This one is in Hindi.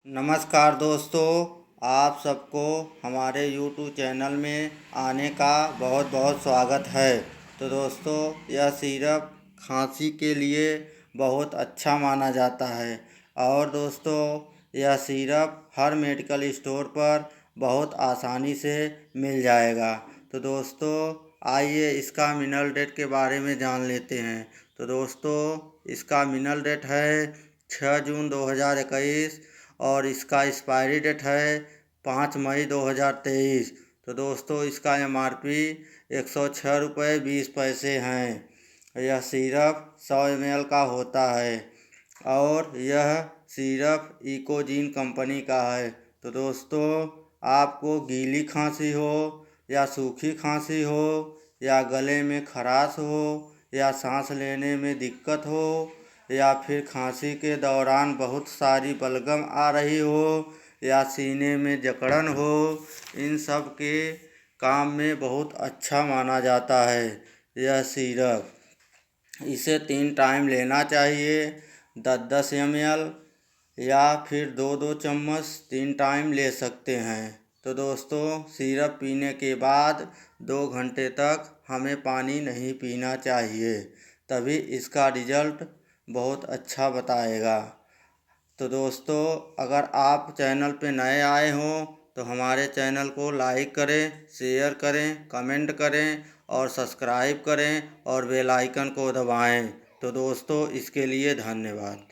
नमस्कार दोस्तों, आप सबको हमारे YouTube चैनल में आने का बहुत बहुत स्वागत है। तो दोस्तों, यह सिरप खांसी के लिए बहुत अच्छा माना जाता है और दोस्तों यह सिरप हर मेडिकल स्टोर पर बहुत आसानी से मिल जाएगा। तो दोस्तों आइए इसका मिनरल डेट के बारे में जान लेते हैं। तो दोस्तों इसका मिनरल डेट है 6 जून 2021 और इसका एक्सपायरी डेट है 5 मई 2023। तो दोस्तों इसका MRP 106 रुपये 20 पैसे हैं। यह सिरप 100 ml का होता है और यह सिरप इकोजीन कंपनी का है। तो दोस्तों आपको गीली खांसी हो या सूखी खांसी हो या गले में खराश हो या सांस लेने में दिक्कत हो या फिर खांसी के दौरान बहुत सारी बलगम आ रही हो या सीने में जकड़न हो, इन सब के काम में बहुत अच्छा माना जाता है यह सिरप। इसे 3 टाइम लेना चाहिए, 10-10 ml या फिर 2-2 चम्मच 3 टाइम ले सकते हैं। तो दोस्तों सिरप पीने के बाद 2 घंटे तक हमें पानी नहीं पीना चाहिए, तभी इसका रिजल्ट बहुत अच्छा बताएगा। तो दोस्तों अगर आप चैनल पे नए आए हों तो हमारे चैनल को लाइक करें, शेयर करें, कमेंट करें और सब्सक्राइब करें और बेल आइकन को दबाएं। तो दोस्तों इसके लिए धन्यवाद।